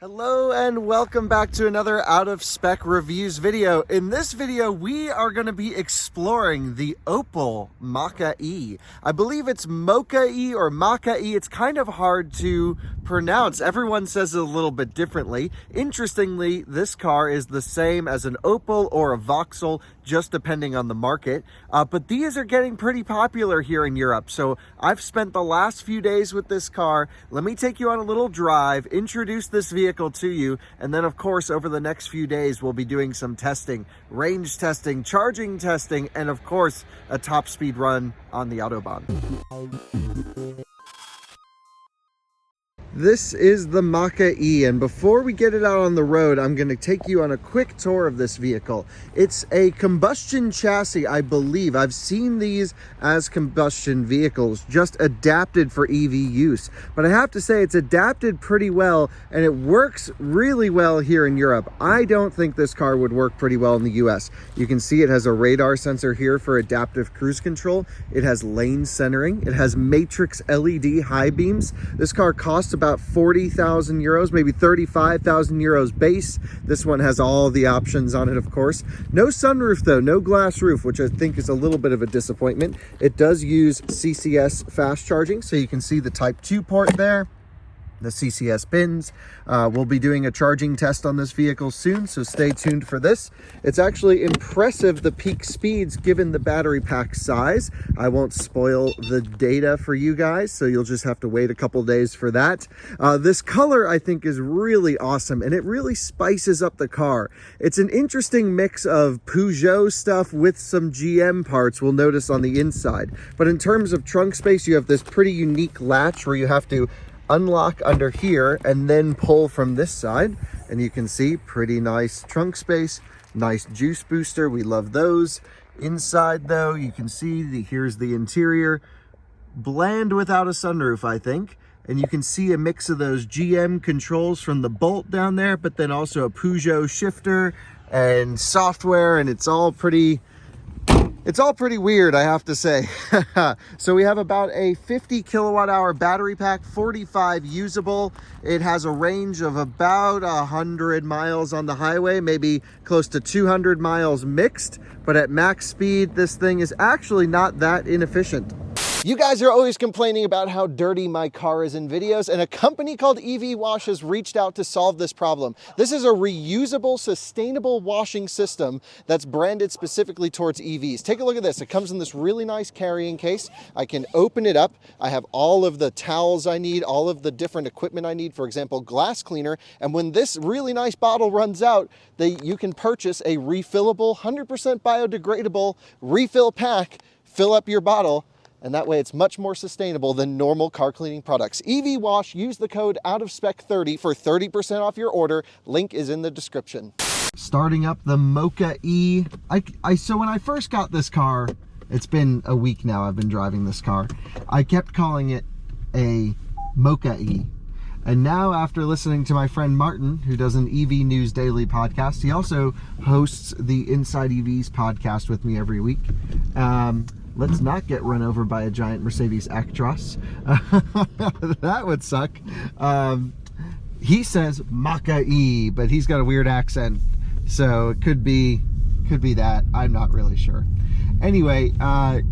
Hello and welcome back to another Out of Spec Reviews video. In this video, we are going to be exploring the Opel Mokka-e. I believe it's Mokka-e or Mokka-e. It's kind of hard to pronounce. Everyone says it a little bit differently. Interestingly, this car is the same as an Opel or a Vauxhall, just depending on the market. But these are getting pretty popular here in Europe. So I've spent the last few days with this car. Let me take you on a little drive, introduce this vehicle to you, and then of course over the next few days we'll be doing some testing, range testing, charging testing, and of course a top speed run on the Autobahn. This is the Mokka-e, and before we get it out on the road, I'm going to take you on a quick tour of this vehicle. It's a combustion chassis, I believe. I've seen these as combustion vehicles, just adapted for EV use. But I have to say, it's adapted pretty well, and it works really well here in Europe. I don't think this car would work pretty well in the US. You can see it has a radar sensor here for adaptive cruise control. It has lane centering. It has matrix LED high beams. This car costs about 40,000 euros, maybe 35,000 euros base. This one has all the options on it, of course. No sunroof though, no glass roof, which I think is a little bit of a disappointment. It does use CCS fast charging, so you can see the Type 2 port there, the CCS pins. We'll be doing a charging test on this vehicle soon, so stay tuned for this. It's actually impressive, the peak speeds, given the battery pack size. I won't spoil the data for you guys, so you'll just have to wait a couple days for that. This color, I think, is really awesome, and it really spices up the car. It's an interesting mix of Peugeot stuff with some GM parts, we'll notice on the inside. But in terms of trunk space, you have this pretty unique latch where you have to unlock under here and then pull from this side, and you can see pretty nice trunk space, nice juice booster. We love those. Inside though, you can see here's the interior, bland without a sunroof, I think, and you can see a mix of those GM controls from the Bolt down there, but then also a Peugeot shifter and software, and it's all pretty weird, I have to say. So we have about a 50 kilowatt hour battery pack, 45 usable. It has a range of about 100 miles on the highway, maybe close to 200 miles mixed. But at max speed, this thing is actually not that inefficient. You guys are always complaining about how dirty my car is in videos, and a company called EV Wash has reached out to solve this problem. This is a reusable, sustainable washing system that's branded specifically towards EVs. Take a look at this. It comes in this really nice carrying case. I can open it up. I have all of the towels I need, all of the different equipment I need, for example, glass cleaner. And when this really nice bottle runs out, you can purchase a refillable, 100% biodegradable refill pack, fill up your bottle, and that way it's much more sustainable than normal car cleaning products. EV Wash, use the code OUTOFSPEC30 for 30% off your order. Link is in the description. Starting up the Mokka-e. So when I first got this car, it's been a week now I've been driving this car, I kept calling it a Mokka-e. And now, after listening to my friend Martin, who does an EV News Daily podcast, he also hosts the Inside EVs podcast with me every week. Let's not get run over by a giant Mercedes Actros. That would suck. He says Mokka-e, but he's got a weird accent, so it could be that. I'm not really sure. Anyway,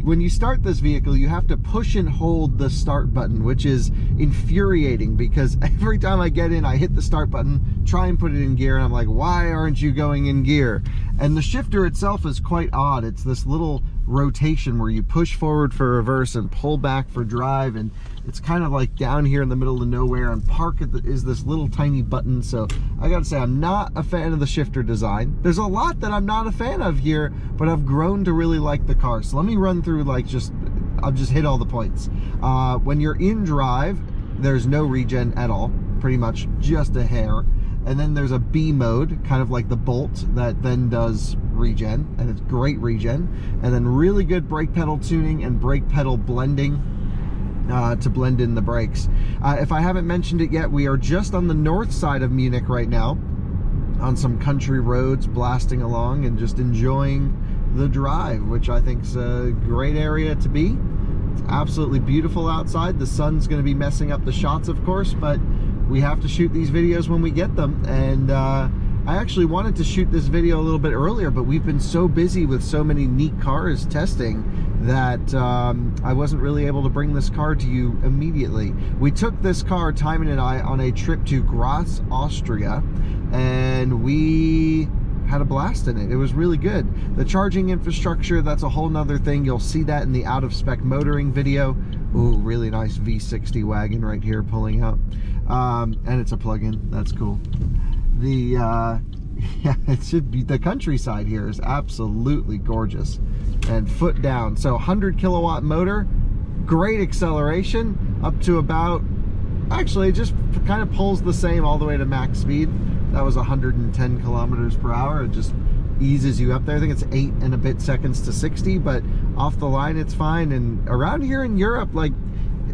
when you start this vehicle, you have to push and hold the start button, which is infuriating because every time I get in, I hit the start button, try and put it in gear, and I'm like, why aren't you going in gear? And the shifter itself is quite odd. It's this little rotation where you push forward for reverse and pull back for drive, and it's kind of like down here in the middle of nowhere, and park is this little tiny button. So I gotta say, I'm not a fan of the shifter design. There's a lot that I'm not a fan of here, but I've grown to really like the car. So let me run through, I'll just hit all the points. When you're in drive, there's no regen at all, pretty much just a hair. And then there's a B mode, kind of like the Bolt, that then does regen, and it's great regen. And then really good brake pedal tuning and brake pedal blending to blend in the brakes. If I haven't mentioned it yet, we are just on the north side of Munich right now, on some country roads, blasting along and just enjoying the drive, which I think is a great area to be. It's absolutely beautiful outside. The sun's going to be messing up the shots, of course, but we have to shoot these videos when we get them. And I actually wanted to shoot this video a little bit earlier, but we've been so busy with so many neat cars testing that I wasn't really able to bring this car to you immediately. We took this car, Timon and I, on a trip to Graz, Austria, and we had a blast in it. It was really good. The charging infrastructure, that's a whole nother thing. You'll see that in the out of spec motoring video. Ooh, really nice V60 wagon right here pulling up. And it's a plug-in. That's cool. Yeah, it should be, the countryside here is absolutely gorgeous. And foot down. So 100 kilowatt motor, great acceleration, up to about, actually it just kind of pulls the same all the way to max speed. That was 110 kilometers per hour. It just eases you up there. I think it's 8 and a bit seconds to 60, but off the line it's fine. And around here in Europe, like,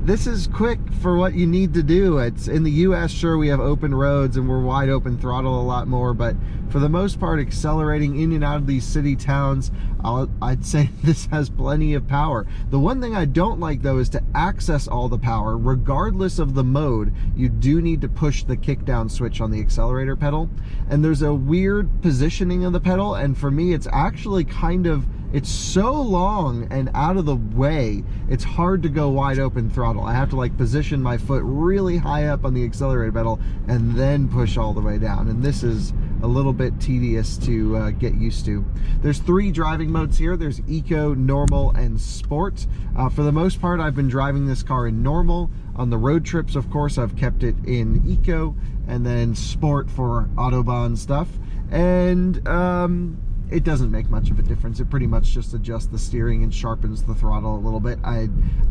this is quick for what you need to do. It's in the US, sure, we have open roads and we're wide open throttle a lot more, but for the most part, accelerating in and out of these city towns, I'd say this has plenty of power. The one thing I don't like though is to access all the power, regardless of the mode, you do need to push the kick down switch on the accelerator pedal. And there's a weird positioning of the pedal, and for me it's actually kind of, it's so long and out of the way, it's hard to go wide open throttle. I have to like position my foot really high up on the accelerator pedal and then push all the way down. And this is a little bit tedious to get used to. There's 3 driving modes here. There's Eco, Normal, and Sport. For the most part, I've been driving this car in Normal. On the road trips, of course, I've kept it in Eco, and then Sport for Autobahn stuff. And it doesn't make much of a difference. It pretty much just adjusts the steering and sharpens the throttle a little bit. I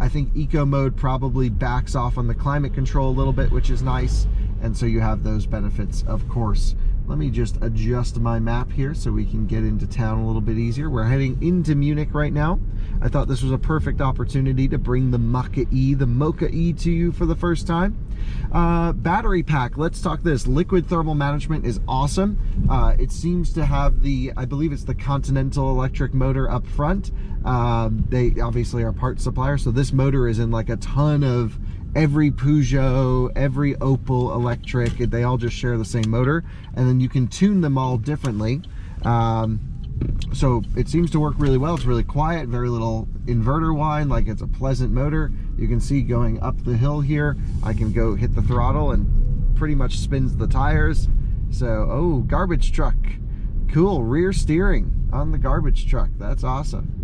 think Eco mode probably backs off on the climate control a little bit, which is nice. And so you have those benefits, of course. Let me just adjust my map here so we can get into town a little bit easier. We're heading into Munich right now. I thought this was a perfect opportunity to bring the Mokka-e, the Mokka-e to you for the first time. Battery pack, let's talk this. Liquid thermal management is awesome. It seems to have the, I believe it's the Continental electric motor up front. They obviously are part supplier, so this motor is in like a ton of every Peugeot, every Opel electric. They all just share the same motor, and then you can tune them all differently. So it seems to work really well. It's really quiet, very little inverter whine, like it's a pleasant motor. You can see going up the hill here, I can go hit the throttle and pretty much spins the tires. So, oh, garbage truck. Cool, rear steering on the garbage truck. That's awesome.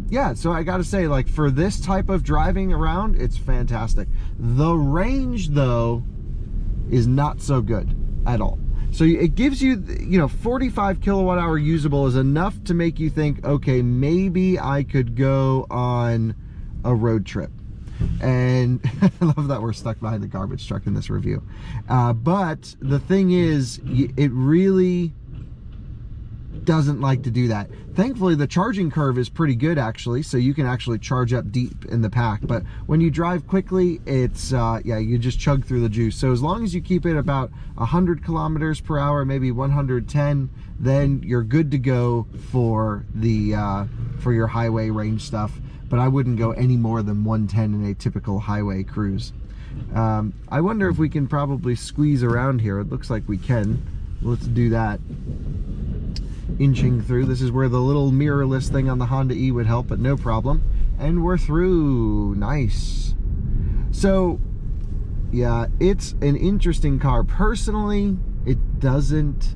Yeah, so I gotta say, like, for this type of driving around, it's fantastic. The range, though, is not so good at all. So it gives you, you know, 45 kilowatt hour usable is enough to make you think, okay, maybe I could go on a road trip. And I love that we're stuck behind the garbage truck in this review. But the thing is, it really doesn't like to do that. Thankfully, the charging curve is pretty good, actually, so you can actually charge up deep in the pack. But when you drive quickly, it's yeah, you just chug through the juice. So as long as you keep it about 100 kilometers per hour, maybe 110, then you're good to go for the for your highway range stuff. But I wouldn't go any more than 110 in a typical highway cruise. I wonder if we can probably squeeze around here. It looks like we can. Let's do that. Inching through. This is where the little mirrorless thing on the Honda E would help, but no problem. And we're through. Nice. So, yeah, it's an interesting car. Personally, it doesn't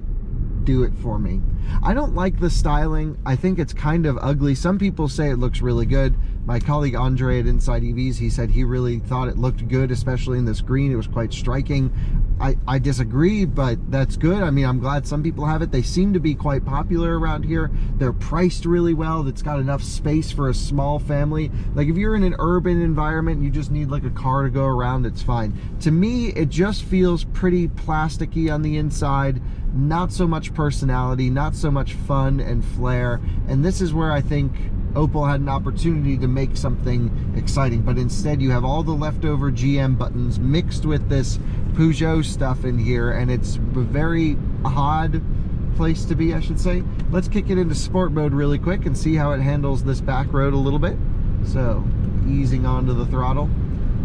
do it for me. I don't like the styling. I think it's kind of ugly. Some people say it looks really good. My colleague Andre at Inside EVs, he said he really thought it looked good, especially in this green. It was quite striking. I disagree, but that's good. I mean, I'm glad some people have it. They seem to be quite popular around here. They're priced really well. It's got enough space for a small family. Like if you're in an urban environment and you just need like a car to go around, it's fine. To me, it just feels pretty plasticky on the inside. Not so much personality, not so much fun and flair. And this is where I think Opel had an opportunity to make something exciting, but instead you have all the leftover GM buttons mixed with this Peugeot stuff in here, and it's a very odd place to be, I should say. Let's kick it into sport mode really quick and see how it handles this back road a little bit. So, easing onto the throttle.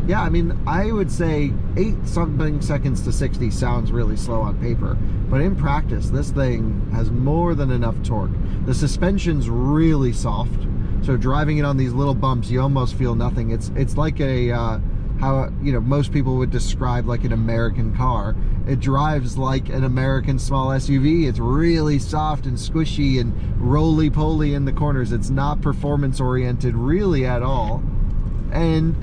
Yeah, I mean, I would say 8 something seconds to 60 sounds really slow on paper, but in practice, this thing has more than enough torque. The suspension's really soft, so driving it on these little bumps, you almost feel nothing. It's like a, how, you know, most people would describe like an American car. It drives like an American small SUV. It's really soft and squishy and roly-poly in the corners. It's not performance-oriented really at all. And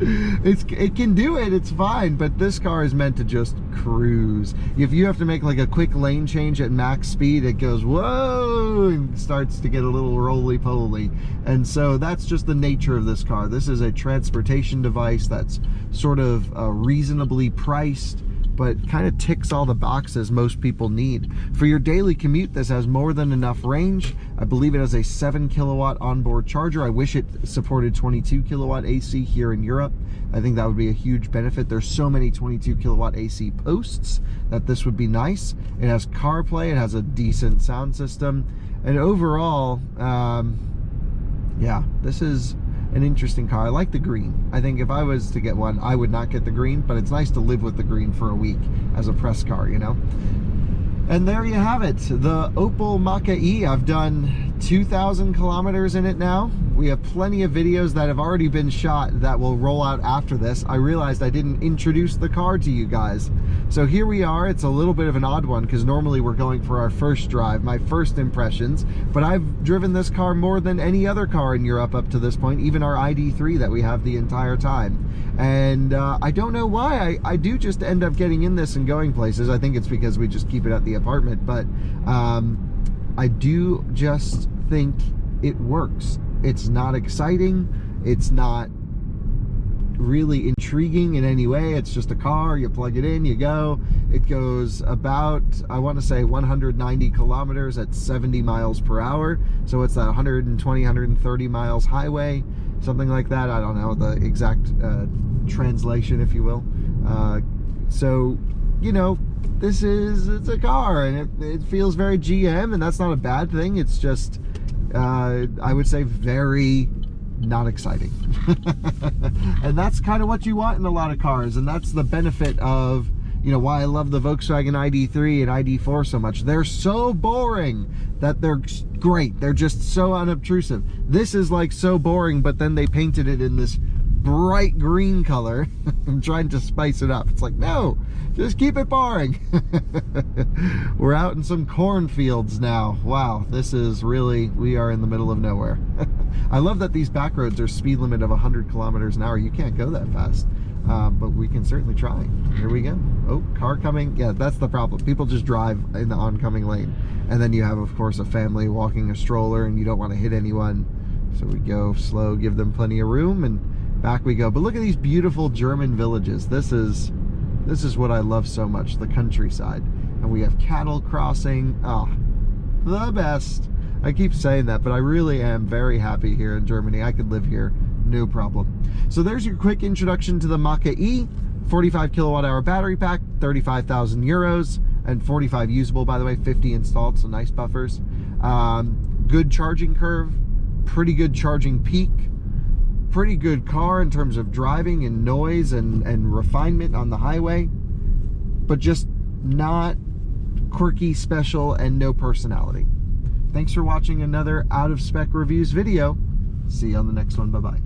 it can do it, it's fine, but this car is meant to just cruise. If you have to make like a quick lane change at max speed, it goes whoa and starts to get a little roly-poly. And so that's just the nature of this car. This is a transportation device that's sort of reasonably priced, but kind of ticks all the boxes most people need. For your daily commute, this has more than enough range. I believe it has a 7 kilowatt onboard charger. I wish it supported 22 kilowatt AC here in Europe. I think that would be a huge benefit. There's so many 22 kilowatt AC posts that this would be nice. It has CarPlay, it has a decent sound system. And overall, yeah, this is an interesting car. I like the green. I think if I was to get one, I would not get the green, but it's nice to live with the green for a week as a press car, you know? And there you have it, the Opel Mokka-e. I've done 2,000 kilometers in it now. We have plenty of videos that have already been shot that will roll out after this. I realized I didn't introduce the car to you guys. So here we are. It's a little bit of an odd one because normally we're going for our first drive, my first impressions, but I've driven this car more than any other car in Europe up to this point, even our ID3 that we have the entire time. And I don't know why. I do just end up getting in this and going places. I think it's because we just keep it at the apartment, but I do just think it works. It's not exciting. It's not really intriguing in any way. It's just a car. You plug it in, you go. It goes about, I want to say 190 kilometers at 70 miles per hour. So it's that 120, 130 miles highway, something like that. I don't know the exact translation, if you will. So, you know, it's a car, and it feels very GM, and that's not a bad thing. It's just, I would say, very not exciting. And that's kind of what you want in a lot of cars, and that's the benefit of, you know, why I love the Volkswagen ID3 and ID4 so much. They're so boring that they're great. They're just so unobtrusive. This is like so boring, but then they painted it in this bright green color. I'm trying to spice it up. It's like, no, just keep it boring. We're out in some cornfields now. Wow, this is really, we are in the middle of nowhere. I love that these back roads are speed limit of 100 kilometers an hour. You can't go that fast, but we can certainly try. Here we go. Oh, car coming. Yeah, that's the problem. People just drive in the oncoming lane, and then you have, of course, a family walking a stroller, and you don't want to hit anyone. So we go slow, give them plenty of room, and back we go. But look at these beautiful German villages. This is what I love so much, the countryside. And we have cattle crossing. Oh, the best. I keep saying that, but I really am very happy here in Germany. I could live here, no problem. So there's your quick introduction to the Mokka-e. 45 kilowatt hour battery pack, 35,000 euros, and 45 usable, by the way, 50 installed, so nice buffers. Good charging curve, pretty good charging peak. Pretty good car in terms of driving and noise and refinement on the highway, but just not quirky, special, and no personality. Thanks for watching another Out of Spec Reviews video. See you on the next one. Bye-bye.